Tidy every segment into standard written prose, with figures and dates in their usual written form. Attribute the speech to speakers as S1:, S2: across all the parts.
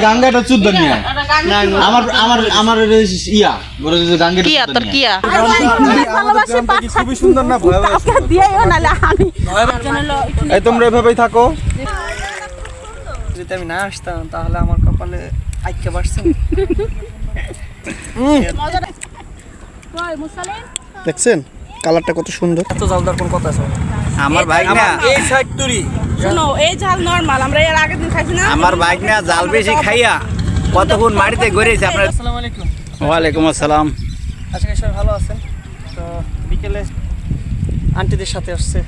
S1: গাঙ্গাটা চুদ্দ নিয়ে আমার ইয়া কিয়া তোর কিয়া খুবই সুন্দর না এই তোমরা এভাবেই থাকো।
S2: যদি আমি না আসতাম তাহলে আমার কপালে আইকে বাড়ছে। দেখছেন কালারটা কত সুন্দর। এত জালদার কোন কথা আছে
S3: আমার বাইক না
S2: এই ফ্যাক্টরি
S1: শুনো এই ঝাল নরমাল আমরা এর আগের দিন খাইছি না।
S3: আমার বাইক না জাল বেশি খাইয়া কতক্ষণ মাটিতে গড়েছে আপনার।
S2: আসসালামু আলাইকুম।
S3: ওয়ালাইকুম আসসালাম।
S2: আজকে সবাই ভালো আছেন? তো বিকেলে আন্টিদের সাথে আসছে।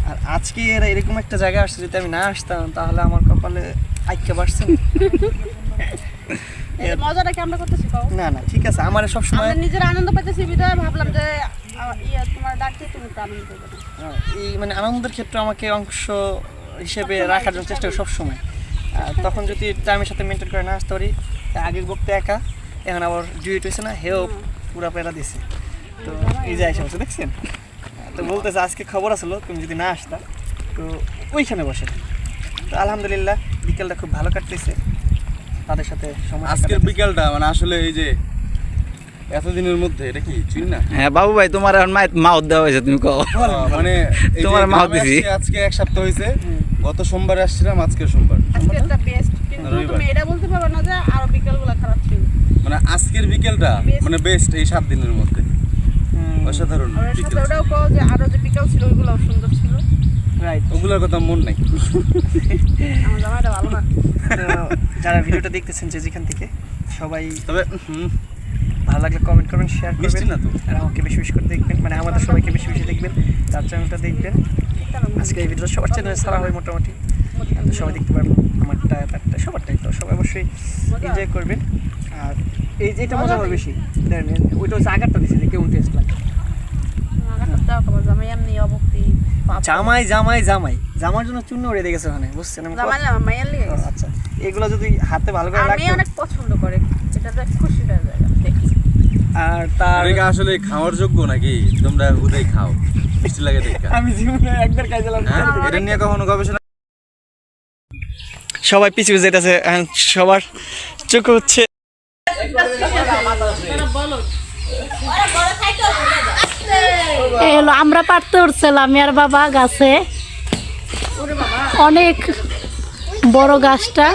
S2: আর আজকে এরা এরকম একটা জায়গায় আসছে, যদি আমি না আসতাম তাহলে আমার কপালে আইকে বাড়ছে।
S1: মজাটা কি আমরা করতেছি
S2: না না ঠিক আছে, আমার সব সময়
S1: আমরা নিজের আনন্দ পেতেছি বিধায় ভাবলাম যে তোমার ডাকতে তুমি তো আনন্দ করবে।
S2: এই মানে আনন্দের ক্ষেত্রে আমাকে অংশ হিসেবে রাখার জন্য চেষ্টা করি সবসময়। তখন যদি টাইমের সাথে মেনটেন করে না আসতে পারি, আগের বক্তে একা, এখন আবার জুইট হয়েছে না, হেও পুরা পেরা দিছে। তো এই যে আইসা বসে দেখছেন, তো বলতেছে আজকে খবর আসলো তুমি যদি না আসতা, তো ওইখানে বসে। তো আলহামদুলিল্লাহ বিকেলটা খুব ভালো কাটতেছে তাদের সাথে সময়।
S4: আজকের বিকেলটা মানে আসলে এই যে এতদিনের মধ্যে এটা কি চিনি না।
S3: হ্যাঁ বাবু ভাই তোমার এখন মাউথ দেওয়া হয়েছে, তুমি কও
S4: মানে
S3: তোমার মাউথ দিছি।
S4: আজকে এক সপ্তাহ হয়েছে, গত সোমবার আসছিলাম, আজকের সোমবার।
S1: আজকেরটা বেস্ট, কিন্তু তুমি এটা বলতে পারবে না যে আরো বিকেলগুলো খারাপ ছিল।
S4: মানে আজকের বিকেলটা মানে বেস্ট এই 7 দিনের মধ্যে, অসাধারণ বিকেল।
S1: ওটাও কও যে আরো যে বিকেল ছিল ওইগুলো সুন্দর ছিল।
S2: রাইট,
S4: ওগুলোর কথা মন নাই।
S1: আমার জামাইটা ভালো না।
S2: যারা ভিডিওটা দেখতেছেন যে যেখান থেকে, সবাই
S4: তবে
S2: ভালো লাগলে কমেন্ট করবেন, শেয়ার
S4: মিষ্টি
S2: করবেন,
S4: না তো।
S2: আর আমাকে বেশি বেশি করে দেখবেন, মানে আমাদের সবাইকে বেশি বেশি দেখবেন, তার চ্যানেলটা দেখবেন। আজকে এই ভিডিও সবার চ্যানেলে ছাড়া হয় মোটামুটি, তো সবাই দেখতে পারবেন, আমারটা তারটা সবারটাই। তো সবাই অবশ্যই এনজয় করবেন। আর এই যে এটা মজা হবে বেশি, দেখেন ওইটা হচ্ছে আগারটা দিচ্ছে যে কেমন টেস্ট লাগে।
S1: জামাই এমনি অবক্তি
S2: জামাই জামাই জামাই জামার জন্য চূর্ণ উড়ে দেখেছে ওখানে, বুঝছেন?
S1: জামাই না মাইয়ার লিগে।
S2: আচ্ছা, এগুলো যদি হাতে ভালো করে
S1: আমি
S2: রাখতে,
S1: অনেক পছন্দ করে, এটা তো খুশি হয়ে যায় দেখি।
S2: আর তার
S4: এটা আসলে খাওয়ার যোগ্য নাকি তোমরা উদয় খাও? মিষ্টি লাগে দেখা।
S2: আমি জীবনে একবার খাইছিলাম।
S4: এটা নিয়ে কখনো গবেষণা?
S2: সবাই পিছু যেতেছে, সবার চোখ হচ্ছে
S5: এলো। আমরা পারতে উঠছিলাম আর বাবা গাছে, অনেক বড় গাছটা।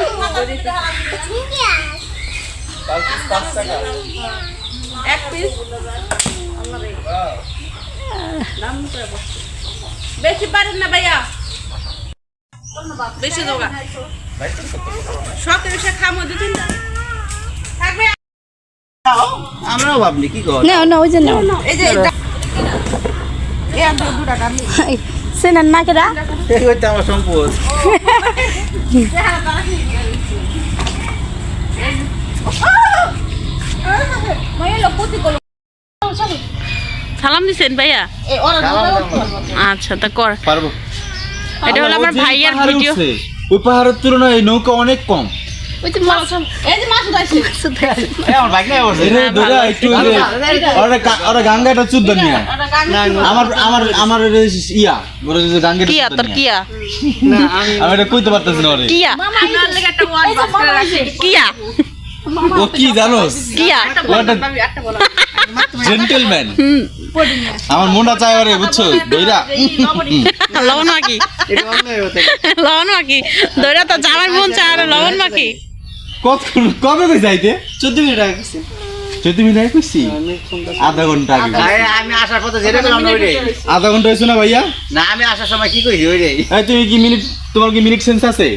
S1: বেশি পারেন না ভাইয়া, বেশি দোগা সব এসে খামো দু তিনটা থাকবে।
S3: আমরাও ভাবলি কি কর
S5: না না ওই যে না
S1: এই যে
S5: চেনেন না কেরা?
S3: হইতে আমার সম্পদ।
S1: সালাম দিছেন ভাইয়া? আচ্ছা তা কর
S3: পারবো।
S1: এটা হলো আমার ভাইয়ার ভিডিও।
S4: ওই পাহাড়ের তুলনায় এই নৌকা অনেক কম।
S1: ওই যে মাছ, এই যে মাছ উঠাইছে।
S3: আমার বাইক নাই বসে।
S4: একটু ওরা গাঙ্গাটা চুদ্দ নিয়ে আমার ইয়া গাঙ্গা
S1: কিয়া তোর কিয়া
S4: আমি এটা কইতে পারতেছি না। ওরে
S1: কিয়া আপনার লাগা একটা ওয়ান বাস করে রাখি। কিয়া
S4: ও কি জানোস?
S1: কিয়া
S4: জেন্টলম্যান। আমার মনটা চায় ওরে, বুঝছো? দইরা
S1: লবণ মাখি, লবণ মাখি দইরা তো জামাই মন চায় আর লবণ মাখি।
S4: কবে কই যাইতে? 14 মিনিট আগে কইছি। 14 মিনিট আগে কইছি? আধা ঘন্টা আগে।
S3: আমি আসার পথে যেটা বললাম না ওইটাই।
S4: আধা ঘন্টা হইছে না ভাইয়া?
S3: না আমি আসার সময় কি কইছি ওইটাই।
S4: এই তুমি কি মিনিট, তোমার কি মিনিট সেন্স আছে?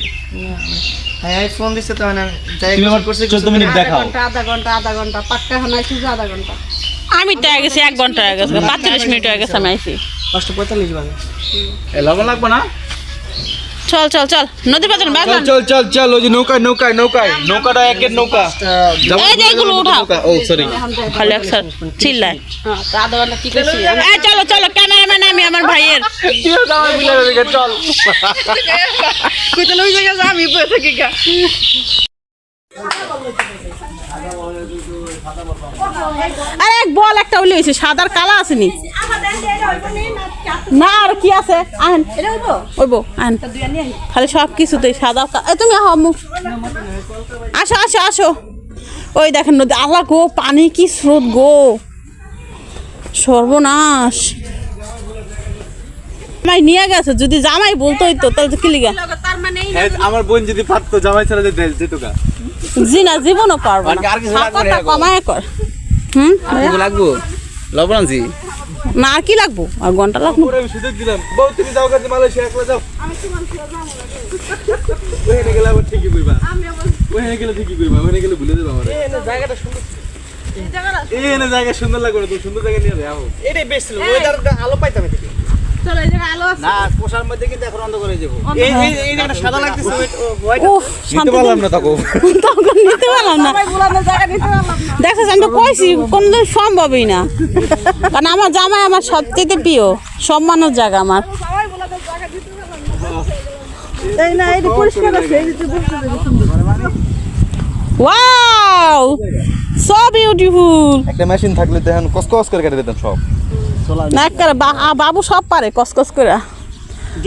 S2: হ্যাঁ ফোন দিচ্ছে তো, মানে
S4: তুমি আমার 14 মিনিট দেখাও।
S1: আধা ঘন্টা পাক্কা এখন আইছি যে আধা ঘন্টা। আমি তো আগে গেছি 1 ঘন্টা আগে, 45 মিনিট আগে আমি আইছি।
S2: 5:45 বাজে।
S3: লবণ লাগবে না?
S1: চল চল চল নদী পাতন বাগলান।
S4: চল চল চল, ওই যে নৌকাটা একের নৌকা।
S1: এই যে এগুলো উঠাও।
S4: ও সরি,
S1: খালি একসার চিল্লায়। হ্যাঁ তা আধা ঘন্টা কি কইছি? এই চলো চলো, ক্যামেরাম্যান আমি আমার ভাইয়ের।
S4: চল
S1: কইতে লই জায়গা আমি বসে থাকি গা। আরে এক বল একটা উলি হয়েছে সাদার কালা আসেনি না আর কি আছে আহেন ওইব আহেন খালি সব কিছুতেই সাদা তুমি আসো আসো আসো ওই দেখেন নদী আল্লাহ গো পানি কি স্রোত গো সর্বনাশ জামাই নিয়ে গেছে যদি জামাই বলতো তো তাহলে তো কি লিগা
S4: আমার বোন যদি পারতো জামাই ছাড়া যেত গা
S1: জি না জীবনও পারবো না
S3: আর কিছু লাগবে না, এরকম।
S1: কমায় কর
S3: লাগবো লবণ আনছি
S1: না আর কি লাগবো আর ঘন্টা লাগবো
S4: পরে আমি সুযোগ দিলাম বউ তুমি যাও কাছে মালয়েশিয়া একলা যাও ওখানে গেলে আবার ঠিকই কইবা ওখানে গেলে ঠিকই কইবা ওখানে গেলে ভুলে যাবে আমারে
S2: জায়গাটা সুন্দর
S4: এই এনে জায়গা সুন্দর লাগবে না তুমি সুন্দর জায়গা নিয়ে যাও
S2: এটাই বেস্ট ছিল ওয়েদারটা আলো পাইতাম এদিকে
S1: চলো এই জায়গায় আলো আছে
S3: না পোষার মধ্যে কিন্তু এখন অন্ধ করে যাবো
S2: এই জায়গাটা সাদা লাগতেছে হোয়াইট
S1: উফ
S4: নিতে পারলাম না তাকো
S1: তখন নিতে পারলাম না দেখছিস আমি তো কইছি কোনদিন সম্ভবই না কারণ আমার জামাই আমার সবচেয়ে প্রিয় সম্মানের জায়গা আমার এই না এই পরিষ্কার আছে ওয়াও সো বিউটিফুল
S4: একটা মেশিন থাকলে তো এখন কসকস করে কেটে দিতাম সব
S1: না করে বাবু সব পারে কসকস করে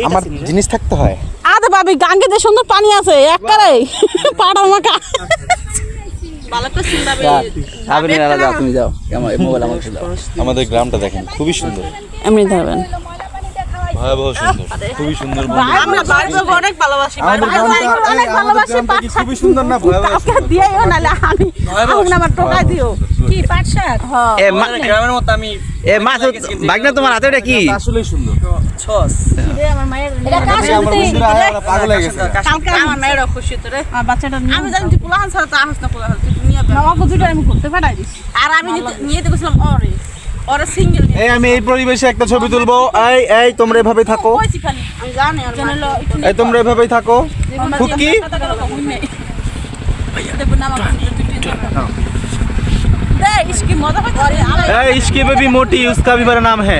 S4: আমার জিনিস থাকতে হয়
S1: আদে বাবি গাঙ্গে যে সুন্দর পানি আছে এক করে পাড়া মাকা ভালো করে চিন্তাবে
S3: আপনি না যাও তুমি যাও আমার মোবাইল আমার কাছে দাও
S4: আমাদের গ্রামটা দেখেন খুবই সুন্দর
S1: এমনি ধরবেন
S4: ভয়াবহ সুন্দর খুবই সুন্দর
S1: আমরা বাড়িতে অনেক ভালোবাসি অনেক ভালোবাসি
S4: কি খুবই সুন্দর না ভয়াবহ
S1: কাউকে দিয়েও নালে আমি আমাকে আমার টোকাই দিও কি পাট শাক হ্যাঁ
S3: এ
S2: গ্রামের মতো আমি
S3: এ মাছ বাগনা তোমার হাতে এটা কি
S4: আসলেই সুন্দর
S2: ছস
S1: এটা কাজ
S4: আমার বন্ধুরা আয়া ওরা পাগল হয়ে গেছে
S1: কালকে আমার মেয়েরা খুশি তো রে বাচ্চাটা আমি জানি তুই পোলাহান ছাড়া তো আহস না পোলাহান তুই নিয়ে নবাব দুটো আমি করতে পাঠাই দিস আর আমি নিয়ে দেখছিলাম ওরে সিঙ্গেল
S4: এই আমি এই পরিবেশে একটা ছবি তুলবো এই তোমরা এভাবেই থাকো
S1: কইছি খালি আমি জানি আর জানলো
S4: এই তোমরা এভাবেই থাকো ফুকি
S1: দেখো না আমার দে ইসকি মজা হয় আরে
S4: ए इसकी बेबी मोटी उसका भी मेरा नाम है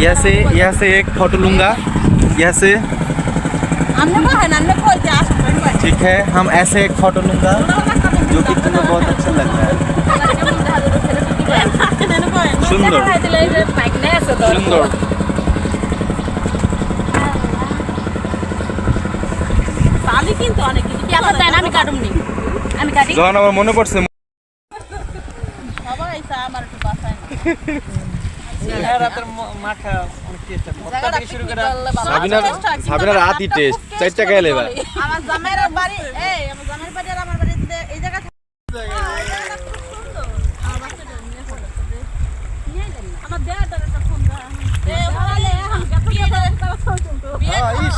S4: यहाँ से एक फोटो लूंगा यहाँ से
S1: हमने को है ना हमने कोई जा
S4: ठीक है हम ऐसे एक फोटो लूंगा जो कि तुम्हें बहुत अच्छा लग रहा है सुंदर सुंदर
S1: শালি কিন্তু অনেক কিছু কি আপনার দেন আমি কাটুম নি আমি কাটি
S4: যখন আমার মনে পড়ছে
S1: সবাই সা আমার একটু বাসায়
S2: রাতের মাখা অনেক টেস্ট আছে মক্কা থেকে শুরু করে
S4: সাবিনার রাতই টেস্ট 4 টাকা লেবা
S1: আমার জামাইয়ের বাড়ি এই আমার জামাইয়ের বাড়ি আর আমার বাড়িতে এই জায়গা আমার দেয়াটার একটা ফোন দাও এই ওরালে এখন বিয়ে করে তারা ফোন তো বিয়ে
S4: ইস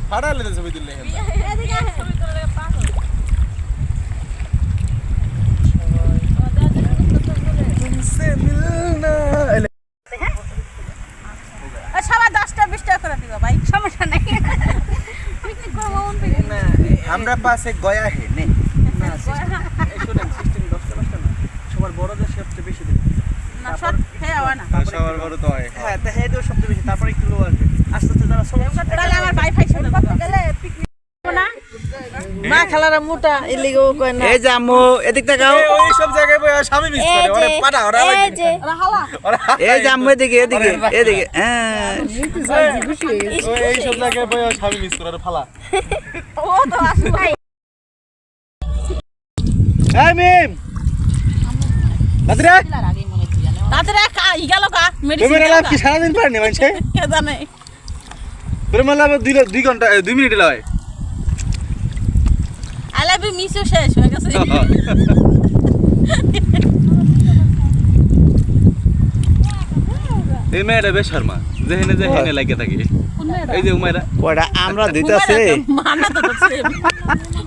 S4: ফাড়া লেতে ছবি দিলে
S1: এদিকে ছবি তোলে পাগল
S4: तुमसे मिलना
S1: সবাই 10টা 20টা করে দিবা ভাই সমস্যা নাই পিকনিক করব
S2: না
S3: हमरा पास एक गया है नहीं
S2: এই শুনেন সিস্টেম 10টা 5টা না সবার বড়দের সবচেয়ে বেশি দেবে
S1: না শর্ট খেয়ে আওয়া না
S4: সবার বড় তো হয়
S2: হ্যাঁ তা হেদেও সবচেয়ে বেশি তারপরে একটু লো আসবে আস্তে আস্তে যারা সব
S1: তাহলে আমার ভাই ছিল গেলে পিকনিক না
S2: মা খালারা মোটা এলিগো কয় না
S3: এই যে আম্মু এদিক তাকাও
S4: ওই সব জায়গায় বই স্বামী মিস করে ওরে পাড়া ওরা
S5: এই যে
S3: এই যে আম্মু এদিকে এদিকে এদিকে হ্যাঁ
S4: এই সব জায়গায় বই স্বামী মিস করে ওরে ফালা
S1: ও তো আসু ভাই
S4: এই মিম আদরে
S1: তাতে ই গেল কা
S4: তুমি
S1: মেডিসিন
S4: লাভ কি সারা দিন পারনি মানছে
S1: কে জানে
S4: তুমি লাভ 2 ঘন্টা 2 মিনিট লয়
S1: I love you miss you শেষ হয়ে গেছে
S4: এই মেয়েটা বেশ শর্মা যেহেনে যেহেনে লাগে থাকে এই যে উমাইরা
S3: কয়টা আমরা দুইটা আছে
S1: মানা তো আছে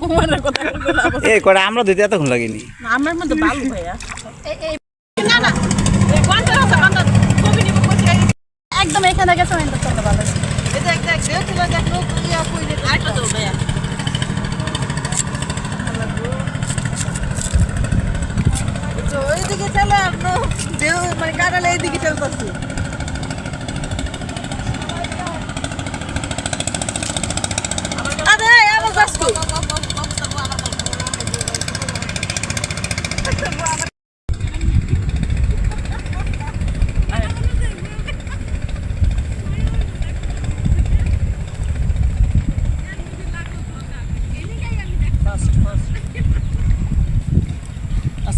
S1: উমারের কথা বলা
S3: এই কয়টা আমরা দুইটা এতক্ষণ লাগেনি
S1: আমার মধ্যে বালু ভাইয়া না না কোনটা আছে কোনটা ছবি নিব কইছে একদম এখানে গেছে এন্ড করতে ভালো এটা একটা দেও ছিল দেখলো ইয়া কইলে আরেকটা দাও ভাইয়া তো এইদিকে চলে আপনি দেও মানে কাটালে এইদিকে চলতেছে আরে আমার বাসকু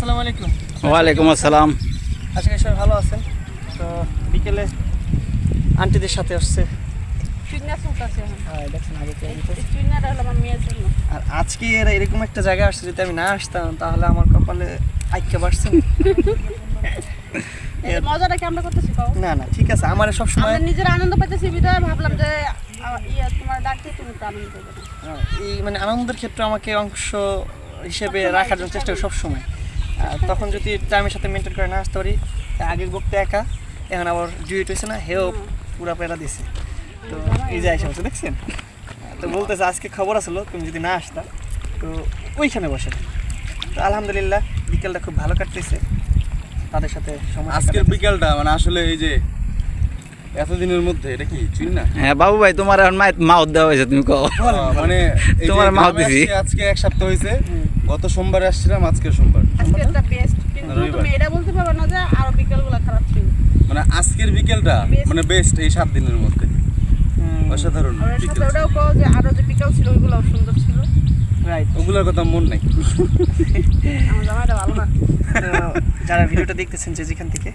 S2: আসসালামু আলাইকুম।
S3: ওয়ালাইকুম আসসালাম।
S2: আজকে সবাই ভালো আছেন? তো বিকেলে আন্টিদের সাথে আসছে। হ্যাঁ, দেখছেন আগে কে দিতেছে। আর আজকে এরা এরকম একটা জায়গায় আসছে, যদি আমি না আসতাম তাহলে আমার কপালে আইক্কা বাড়ছে।
S1: মজাটা কি আমরা করতেছি কও?
S2: না না ঠিক আছে, আমার সব সময়
S1: আমরা নিজের আনন্দ পাইতেছি বিধায় ভাবলাম যে তোমার ডাকতে তুমি একটু আনন্দ পাবে।
S2: এই মানে আনন্দের ক্ষেত্রে আমাকে অংশ হিসেবে রাখার জন্য চেষ্টা করি সবসময়। তখন যদি টাইমের সাথে মেনটেন করে না আসতে পারি, আগের বকতে একা, এখন আবার জুইট হয়েছে না, হেও পুরা পেরা দিছে। তো এই যে আইসা বসে দেখছেন, তো বলতেছে আজকে খবর আসলো তুমি যদি না আসতা, তো ওইখানে বসে। তো আলহামদুলিল্লাহ বিকেলটা খুব ভালো কাটতেছে তাদের সাথে সময়।
S4: আজকের বিকালটা মানে আসলে এই যে এতদিনের মধ্যে এটা কি চিনি না
S3: হ্যাঁ বাবু ভাই, তোমার এখন মাউথ দেওয়া হয়েছে, তুমি কও।
S4: মানে এই যে
S3: তোমার মাউথ
S4: গ্রামে
S3: দিছি।
S4: আসছি, আজকে এক সপ্তাহ হয়েছে। গত সোমবার আসছিলাম, আজকের সোমবার।
S1: আজকে একটা বেস্ট, কিন্তু
S4: রবিবার।
S1: তুমি এটা বলতে পারবে না যে আরো বিকেলগুলো খারাপ ছিল।
S4: মানে আজকের বিকেলটা মানে বেস্ট এই 7 দিনের মধ্যে, অসাধারণ
S1: আর এর সাথে
S4: বিকেল।
S1: ওটাও কও যে আরো যে বিকেল ছিল ওইগুলোও সুন্দর ছিল।
S2: রাইট।
S4: ওগুলোর কথা মন নাই।
S1: আমার জামাইটা ভালো না।
S2: যারা ভিডিওটা দেখতেছেন যে যেখান থেকে,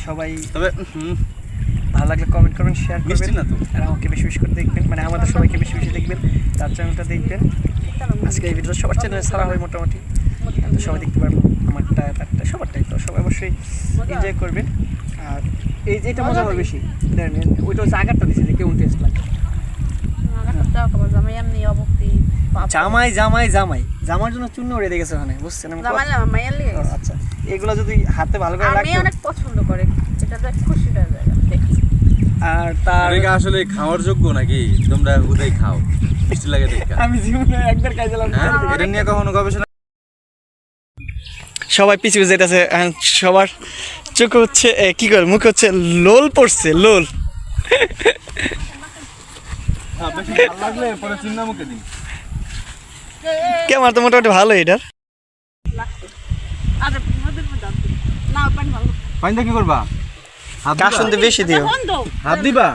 S2: সবাই
S4: তবে
S2: ভালো লাগলে কমেন্ট করবেন, শেয়ার
S4: মিষ্টি
S2: করবেন,
S4: না তো।
S2: আর আমাকে বেশি বেশি করে দেখবেন, মানে আমাদের সবাইকে বেশি বেশি দেখবেন, তার চ্যানেলটা দেখবেন। আজকে এই ভিডিওটা সবার চ্যানেলে ছাড়া হয় মোটামুটি, তো সবাই দেখতে পারবেন, আমারটা তারটা সবারটাই। তো সবাই অবশ্যই এনজয় করবেন। আর এই যে এটা মজা হবে বেশি, দেখেন ওইটা হচ্ছে আগারটা দিচ্ছে যে কেমন টেস্ট লাগে।
S1: জামাই এমনি অবক্তি
S2: জামাই জামাই জামাই জামার জন্য চূর্ণ উড়ে গেছে ওখানে, বুঝছেন? আমি
S1: জামাই না মাইয়ার লিগে গেছে।
S2: আচ্ছা, এগুলো যদি হাতে ভালো করে
S1: আমি
S2: রাখতো,
S1: অনেক পছন্দ করে, এটা দেখ খুশিটা জায়গা দেখি।
S2: আর তার
S4: এটা আসলে খাওয়ার যোগ্য নাকি? তোমরা উদয় খাও, মিষ্টি লাগে দেখা।
S2: আমি জীবনে একবার খাইছিলাম।
S4: হ্যাঁ, এটা নিয়ে কখনো গবেষণা?
S2: সবাই পিছু যেতেছে, সবার চোখে হচ্ছে কি করে, মুখে হচ্ছে লোল পড়ছে, লোল।
S4: বেশি ভালো লাগলে পরে চিন্তা মুখে দিন।
S2: কেমন তো মোটামুটি ভালো এটার।
S1: আর আমাদের মধ্যে আছে। না পানি ভালো।
S4: পানিটা কি করবা? হাত দিবা?
S2: কাশুন বেশি দিও।
S1: বন্ধ।
S4: হাত দিবা?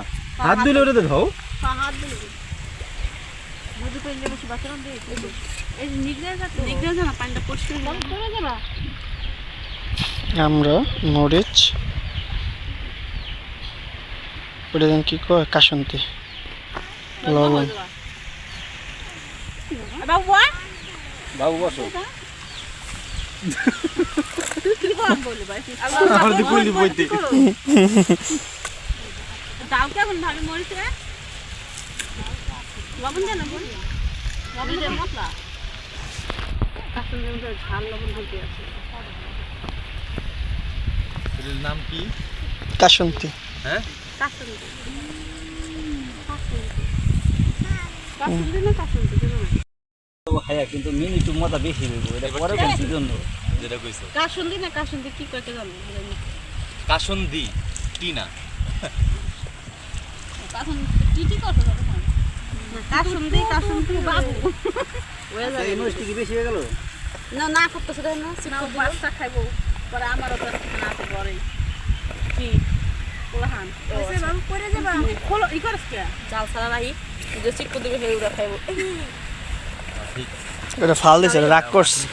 S4: হাত দিলে ওটা তো ধাও।
S1: হাত দিলে। মধু পেলে বেশি বাঁচানো দিয়ে। এই যে নিগড়ে যাচ্ছে। নিগড়ে যা না, পানিটা পরিষ্কার বন্ধ করে যাবা।
S2: আমরা মরিচ ওটা দেন কি কয়, কাসন্তি, লবণ।
S1: বাবু
S4: বাবু বসো।
S1: কি বল ভাই?
S4: আমার দি কইলি বইতে।
S1: দাও কেমন ভাবে মরিছে? লবণ দেন না, লবণ দেন মশলা। কাসুন যে ঝাল লবণ বলতে আছে।
S4: এর নাম কি?
S2: কাসন্তি।
S4: হ্যাঁ?
S1: কাসুন। কাসুন দিন না কাসুন দিন না।
S3: খাইয়া কিন্তু মিনিটু মজা বেশি হইব, এটা পরে কোন জন্য
S4: যেটা কইছো।
S1: কাসুন দিন না কাসুন দিন কি কইতে জানো?
S4: কাসন্দি টিনা।
S1: কাসুন টিটি কথা জানো না। কাসুন দি বাবু। ওয়া যাবে।
S3: এই মিষ্টি কি বেশি হয়ে গেল?
S1: না না করতেছ দেন না, সিনা বাচ্চা খাইবো। পরে আমারও তো না তো পরে। কি? কোলাহান। ওইসে বাবু পড়ে যাবা। খোলো ই করছ কে? জাল সারা রাহি। যে চিকু দিবে হেউরা খাইবো।
S2: এটা ফাল দিছে, রাগ করছে।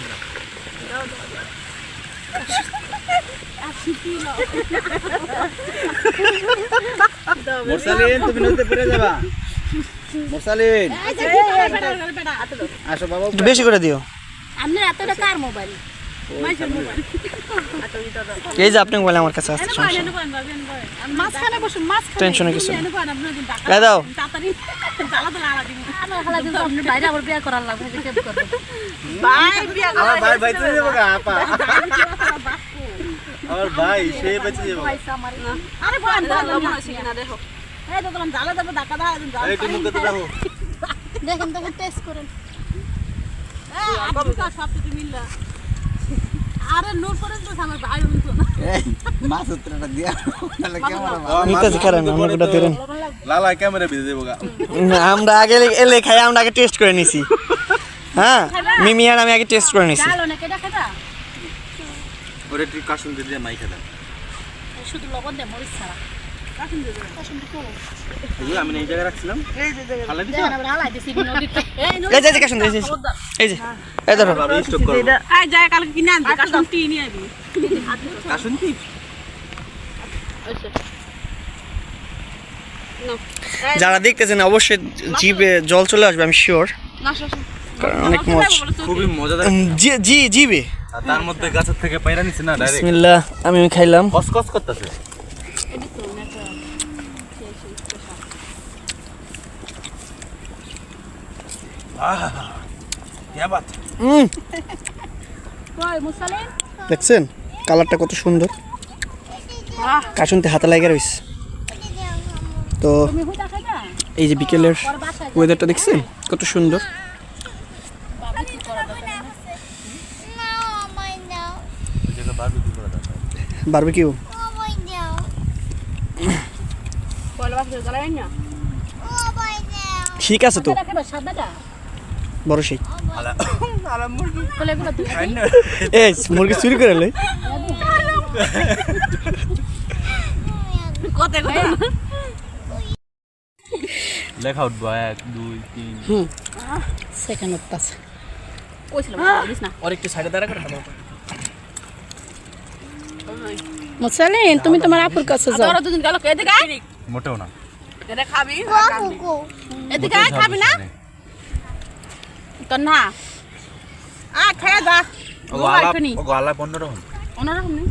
S3: মোরসালিন, তুমি নদীতে পড়ে যাবা। মোরসালিন, আসো বাবা।
S2: একটু বেশি করে দিও।
S5: আপনার এতটা কার মোবাইল?
S1: মাইশের মোবাইল।
S2: এই যে আপনি বলে আমার কাছে আসছে, সমস্যা নেই।
S1: মাছখানে বসুন, মাছখানে।
S2: টেনশনে কিছু নেই।
S1: এ
S2: দাও।
S1: তাড়াতাড়ি জ্বালা তো লাগা দিন।
S5: আমার খালা দিন আপনি বাইরে আবার বিয়ে করার লাগবে, যে কেব করবে।
S1: ভাই বিয়া
S4: আমার ভাই বাইতে যাবো গা আপা। আমার ভাই সে বেঁচে যাবো।
S1: আরে ভাই লবণ আছে কিনা দেখো। এই তো বললাম জ্বালা দেবো ঢাকা দাও একদম জ্বালা।
S4: এই একটু মুখে তো রাখো।
S5: দেখেন দেখেন টেস্ট করেন।
S1: এই কবে কা সব কিছু মিললা। আরে নূর করে তো আমার ভাই উনতো না।
S3: এই মাছ উত্তরটা দিয়া তাহলে কেমন হবে?
S2: নিতে করেন, আমরা ওটা দেন।
S4: লালা ক্যামেরা ভিজে যাবো গা।
S2: আমরা আগে এলে খাই, আমরা আগে টেস্ট করে নিছি। হ্যাঁ, মিমি আর আমি আগে টেস্ট করে নিছি।
S5: ডাল অনেক এটা খাবা।
S4: ওরে তুই কাসন্দি দিয়ে মাই খেলা।
S5: শুধু লবণ দে, মরিচ ছাড়া।
S4: আমি এই জায়গায় রাখছিলাম খালা দিছো
S5: দেখেন আমরা হালাই দিছি নদীতে
S2: এই যে কাশুন এই যে এই ধরো
S4: আমি স্টক করব
S1: আয় যায় কালকে কিনে আনবি কাশন টি নিয়ে আবি
S4: কাশুন কি
S2: যারা দেখতেছেন অবশ্যই জিভে জল চলে আসবে আমি শিওর কারণ অনেক মজা
S4: খুবই মজাদার
S2: জি জিভে
S4: আর তার মধ্যে গাছের থেকে পায়রা নিছে না ডাইরেক্ট
S2: বিসমিল্লাহ আমি খাইলাম
S4: কসকস করতেছে
S5: কই মুসালিম
S2: দেখছেন কালারটা কত সুন্দর কাশুনতে হাতে লাগা রইছে তো
S5: তুমি হুদা খাইবা
S2: এই যে বিকেলের
S5: ওর বাসায়
S2: ওয়েদারটা দেখছেন কত সুন্দর বারবিকিউ
S1: কয়লা বাস জ্বালাই না
S2: ঠিক আছে তো
S5: খাইবা সাদাটা
S2: বড় সেই
S5: কোলে গুলো তুই
S2: এই মুরগি চুরি করে লই
S1: কত কত
S4: লেখা উঠবো 1 2 3
S5: সেকেন্ড উঠতাছ
S1: কইছিলাম দিস না
S2: আর একটু সাইডে দাঁড়া করে
S5: মুসালিম তুমি তোমার আপুর কাছে যাও
S1: তোরা দুদিন গেল এদিকে আয়
S4: মোটেও না
S1: এটা খাবি এদিকে আয় খাবি না তো না খেয়ে যা
S4: ও গলা 15 হন
S1: অন্যরকম নেই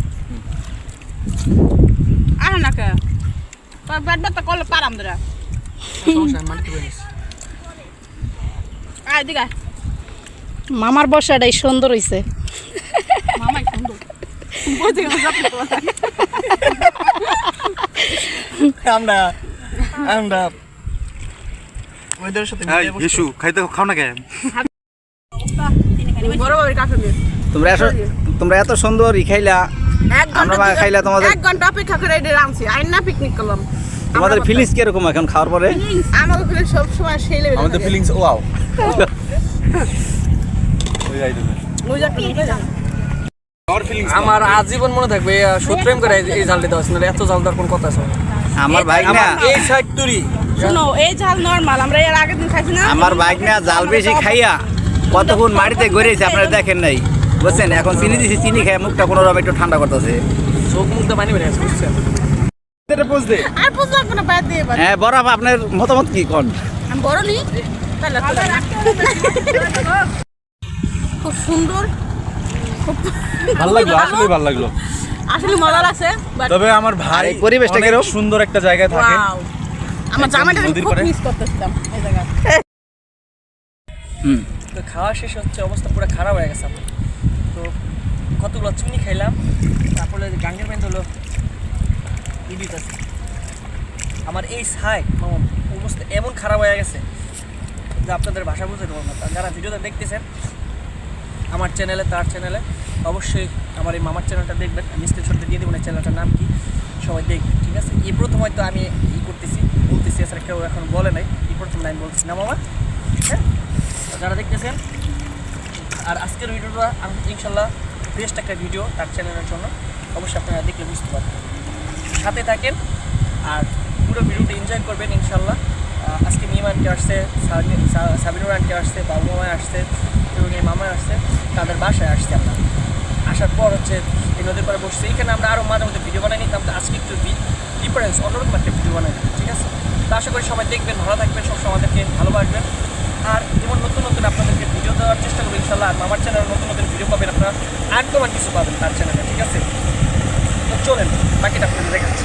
S1: আহ না কে তোর ব্যাট তো করলে পারাম ধরা আয় এদিকে আয়
S5: মামার বসাটাই সুন্দর হইছে
S1: মামাই সুন্দর বুঝতে গেল
S2: আমরা ওয়েদারের সাথে
S4: ইস্যু খাইতে খাও না কে
S1: বড় বড় কাছে নিয়ে
S3: তোমরা এত সুন্দর খাইলা আমরা মা খাইলা তোমাদের
S1: 1 ঘন্টা অপেক্ষা করে এটা রাঁধছি আইন না পিকনিক করলাম
S3: তোমাদের ফিলিংস কিরকম এখন খাওয়ার পরে
S1: আমাকে ফিলিং সব সময় সেই লেভেলে
S4: আমাদের ফিলিংস ওয়াও ওই যাইতে
S1: ওই যা পিকনিক
S4: আমার ফিলিংস
S2: আমার আজীবন মনে থাকবে সুপ্রেম করে এই জালটা দেওয়া না এত জাল দেওয়ার কোন কথা আছে
S3: আমার বাইক না
S2: এই ফ্যাক্টরি
S1: শুনো এই ঝাল নরমাল আমরা এর আগের দিন খাইছি না
S3: আমার বাইক না জাল বেশি খাইয়া কতক্ষণ মাটিতে গড়িয়েছে আপনারা দেখেন নাই বুঝছেন এখন চিনি দিছি চিনি খাই মুখটা কোনো রকম একটু ঠান্ডা করতেছে
S2: চোখ মুখটা পানি বেরিয়ে আসছে বুঝছেন
S4: এটা বুঝ দে
S1: আর বুঝলাম না বাইরে দিয়ে এবার
S3: হ্যাঁ বড় আপা, আপনার মতামত কি কোন
S1: আমি বড় নি তাহলে খুব সুন্দর
S4: ভালো লাগলো আসলে ভালো লাগলো
S1: আসলে মজা লাগছে but
S4: তবে আমার ভাই
S3: এই পরিবেশটা
S4: অনেক
S3: কিরকম?
S4: সুন্দর একটা জায়গায় থাকে
S1: wow আমার জামাইটা আমি
S4: নদীর
S1: খুব
S4: পাড়ে?
S1: মিস করতেছিলাম এই জায়গা
S2: তো খাওয়া শেষ হচ্ছে অবস্থা পুরো খারাপ হয়ে গেছে আমার। তো কতগুলো চিনি খাইলাম তারপরে গাঙ্গের প্যান্ট হলো ইডিট আছে আমার এই সাইড অবস্থা এমন খারাপ হয়ে গেছে যে আপনাদের ভাষা বুঝতে পারবো না যারা ভিডিওটা দেখতেছেন আমার চ্যানেলে তার চ্যানেলে অবশ্যই আমার এই মামার চ্যানেলটা দেখবেন আমি স্ক্রিনশটটা দিয়ে দেবো না চ্যানেলটার নাম কি সবাই দেখবেন ঠিক আছে এই প্রথম হয়তো আমি করতেছি বলতেছি আসলে কেউ এখন বলে নাই এই প্রথম লাইন বলছি না মামা হ্যাঁ যারা দেখতেছেন আর আজকের ভিডিওটা আমি ইনশাল্লাহ বেস্ট একটা ভিডিও তার চ্যানেলের জন্য অবশ্যই আপনারা দেখলে বুঝতে পারবেন সাথে থাকেন আর পুরো ভিডিওটা এনজয় করবেন ইনশাল্লাহ আজকে মিম আন্টি আসছে সাবিনুর আন্টি আসছে বাবু মামায় আসছে এবং এই মামায় আসছে তাদের বাসায় আসছে আমরা আসার পর হচ্ছে এই নদীর পাড়ে বসছে এখানে আমরা আরও মাঝে মধ্যে ভিডিও বানাই নিতাম তো আজকে একটু ডিফারেন্স অন্যরকম একটা ভিডিও বানাই ঠিক আছে তো আশা করি সবাই দেখবেন ভালো থাকবেন সবসময় আমাদেরকে ভালোবাসবেন আর যেমন নতুন নতুন আপনাদেরকে ভিডিও দেওয়ার চেষ্টা করবো ইনশাল্লাহ আর আমার চ্যানেলে নতুন নতুন ভিডিও পাবেন আপনারা একদম আর কিছু পাবেন তার চ্যানেলে ঠিক আছে তো চলেন বাকিটা আপনাদের দেখাচ্ছি